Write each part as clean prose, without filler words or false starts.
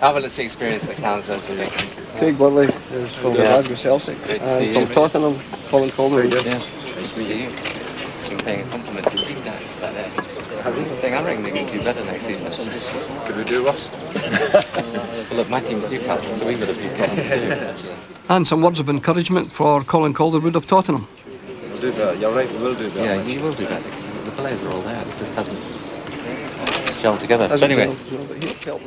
It's the experience that counts, that's the thing. Craig Burley is from Glasgow Celtic, and from Tottenham, Colin Calderwood. Yeah, nice to see you. Just been paying a compliment to the team guys, but saying I reckon they're going to do better next season. Could we do worse? Well, look, my team's Newcastle, so we've got a big problem too. And some words of encouragement for Colin Calderwood of Tottenham. We'll do better. You're right, we will do better. Yeah, you will do better because the players are all there. It just hasn't gelled together. But anyway,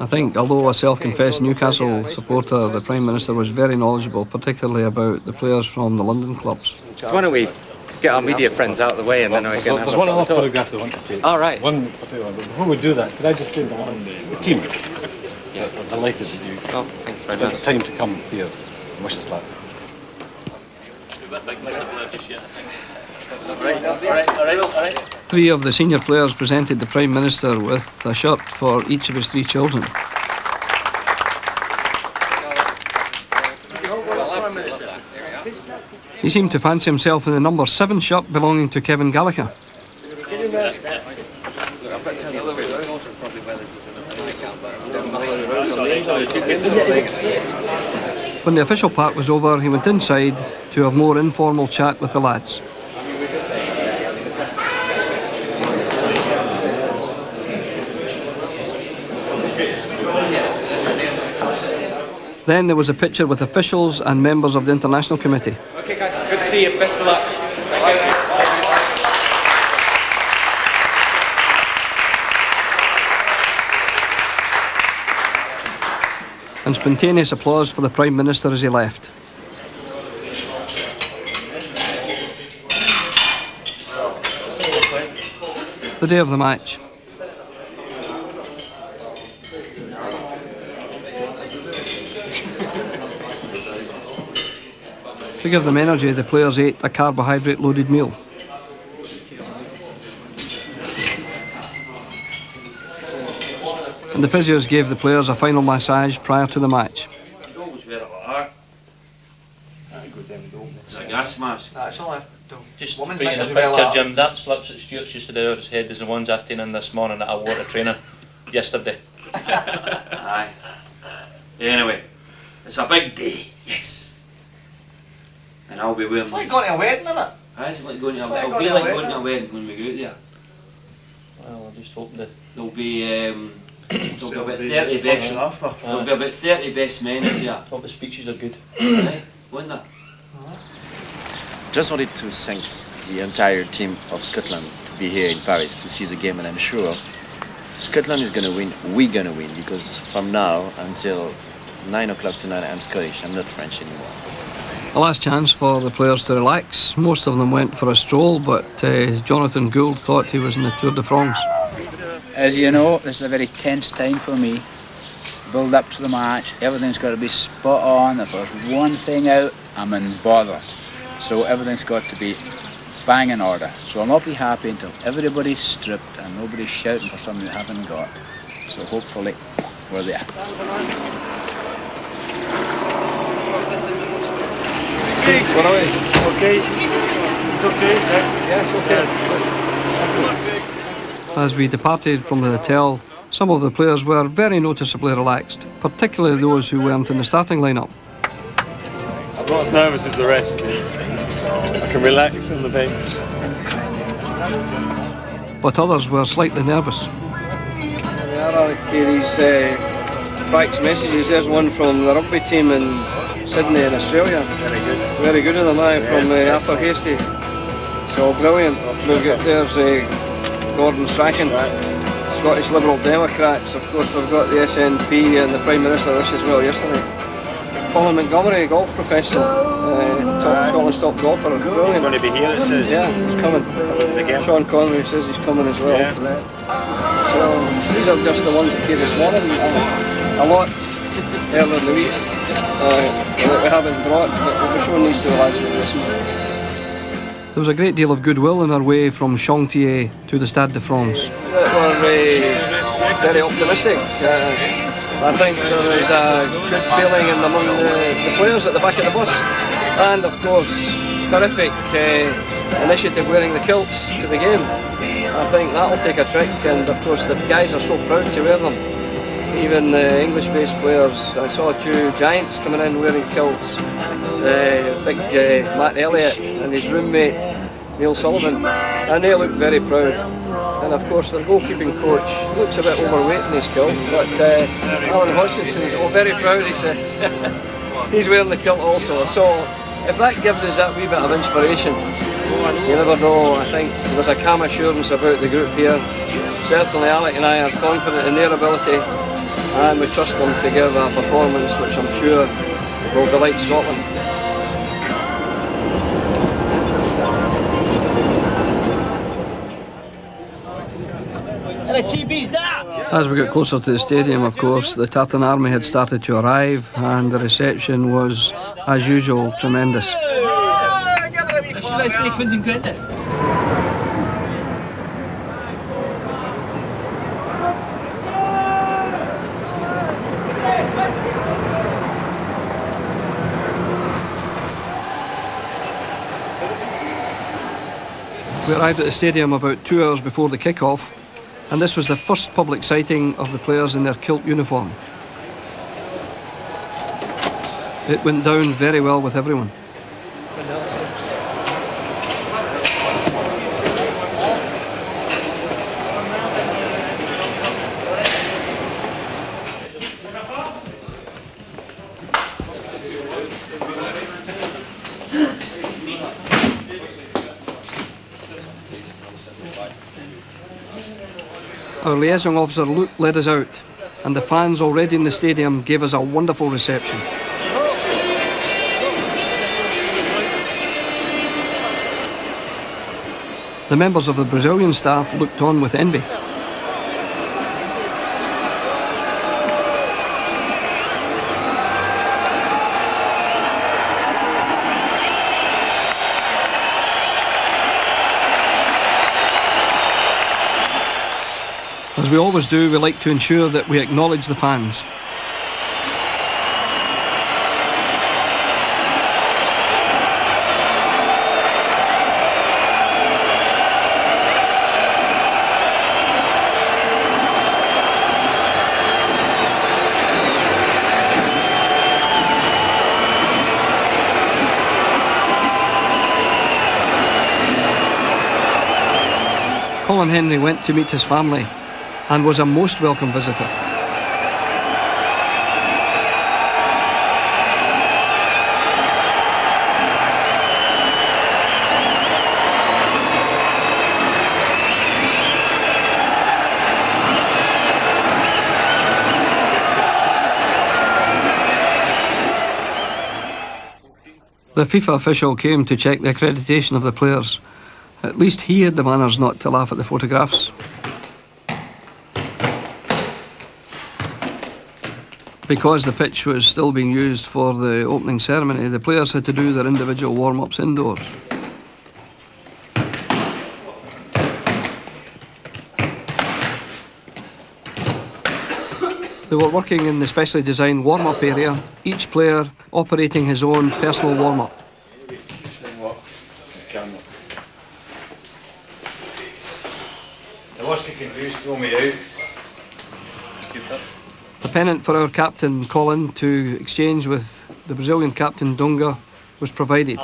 I think, although a self-confessed Newcastle supporter, the Prime Minister was very knowledgeable, particularly about the players from the London clubs. so why don't we get our media friends out of the way and then we can have There's one other photograph I want to take. All right. One particular one. But before we do that, could I just say the team? Yeah. We're delighted that you Oh, thanks very spent much. the time to come here and wish us luck. Three of the senior players presented the Prime Minister with a shirt for each of his three children. He seemed to fancy himself in the number 7 shirt belonging to Kevin Gallagher. When the official part was over, he went inside to have more informal chat with the lads. Then there was a picture with officials and members of the International Committee. Okay guys, good to see you. Best of luck. And spontaneous applause for the Prime Minister as he left. The day of the match. To give them energy, the players ate a carbohydrate-loaded meal. And the physios gave the players a final massage prior to the match. It's a gas mask. Just to put you in a picture, Jim, that slips that Stuart's used to do over his head is the ones I've taken in this morning at a water trainer yesterday. Aye. Anyway, it's a big day, yes. And I'll be wearing It's like going to a wedding, isn't it? Aye, it's like going to a It's like wedding. It'll be going to a like going to a wedding. wedding when we go out there. Well, I just hope that There'll be about 30 best. There'll be about 30 best men here. hope the speeches are good. Aye, won't there? Just wanted to thank the entire team of Scotland to be here in Paris to see the game, and I'm sure Scotland is going to win, we're going to win, because from now until 9 o'clock tonight I'm Scottish, I'm not French anymore. A last chance for the players to relax. Most of them went for a stroll, but Jonathan Gould thought he was in the Tour de France. As you know, this is a very tense time for me. Build up to the match, everything's got to be spot on. If there's one thing out, I'm in bother. So everything's got to be bang in order. So I'll not be happy until everybody's stripped and nobody's shouting for something they haven't got. So hopefully we're there. As we departed from the hotel, some of the players were very noticeably relaxed, particularly those who weren't in the starting lineup. I'm not as nervous as the rest. I can relax on the bench. But others were slightly nervous. There are these fax messages. There's one from the rugby team in Sydney in Australia. Very good. Very good of them, from Arthur Hasty. So brilliant. There's Gordon Strachan, Scottish Liberal Democrats. Of course, we've got the SNP and the Prime Minister this as well yesterday. Colin Montgomery, golf professional, top Scotland's top golfer. Brilliant. He's going to be here, it says. Yeah, he's coming. Sean Connery says he's coming as well. Yeah. So these are just the ones that came this morning. A lot earlier in the week that we haven't brought, but we'll be showing these to the lads this morning. There was a great deal of goodwill in our way from Chantier to the Stade de France. We're very optimistic. I think there is a good feeling among the players at the back of the bus, and of course terrific initiative wearing the kilts to the game. I think that'll take a trick, and of course the guys are so proud to wear them. even English-based players. I saw two giants coming in wearing kilts. Big Matt Elliott and his roommate Neil Sullivan, and they look very proud. And of course their goalkeeping coach looks a bit overweight in his kilt, but Alan Hodgkinson is very proud, he says. He's wearing the kilt also, so if that gives us that wee bit of inspiration, you never know. I think there's a calm assurance about the group here. Certainly Alec and I are confident in their ability, and we trust them to give a performance which I'm sure will delight Scotland. As we got closer to the stadium, of course, the Tartan Army had started to arrive, and the reception was, as usual, tremendous. Should I say Quentin Quentin? We arrived at the stadium about 2 hours before the kick-off, and this was the first public sighting of the players in their kilt uniform. It went down very well with everyone. Our liaison officer Luke led us out, and the fans already in the stadium gave us a wonderful reception. The members of the Brazilian staff looked on with envy. As we always do, we like to ensure that we acknowledge the fans. Colin Henry went to meet his family and was a most welcome visitor. The FIFA official came to check the accreditation of the players. At least he had the manners not to laugh at the photographs. Because the pitch was still being used for the opening ceremony, the players had to do their individual warm-ups indoors. They were working in the specially designed warm-up area, each player operating his own personal warm-up. The worst you can do is throw me out. A pennant for our captain Colin to exchange with the Brazilian captain Dunga was provided.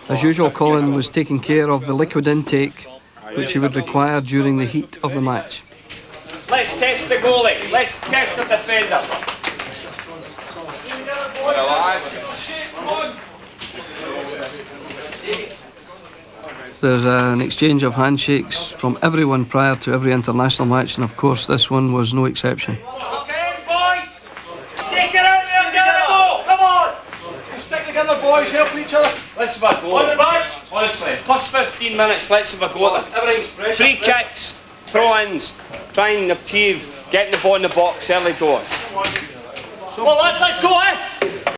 As usual, Colin was taking care of the liquid intake which he would require during the heat of the match. Let's test the goalie. Let's test the defender. There's an exchange of handshakes from everyone prior to every international match, and of course this one was no exception. Okay, boys. Take it out there, get it go. Come on. Stick together, boys. Help each other. Let's have a go. On the bench. Honestly, first 15 minutes, let's have a go at them. Everything's free kicks, throw-ins, try and achieve getting the ball in the box early doors. Well, lads, let's go, eh?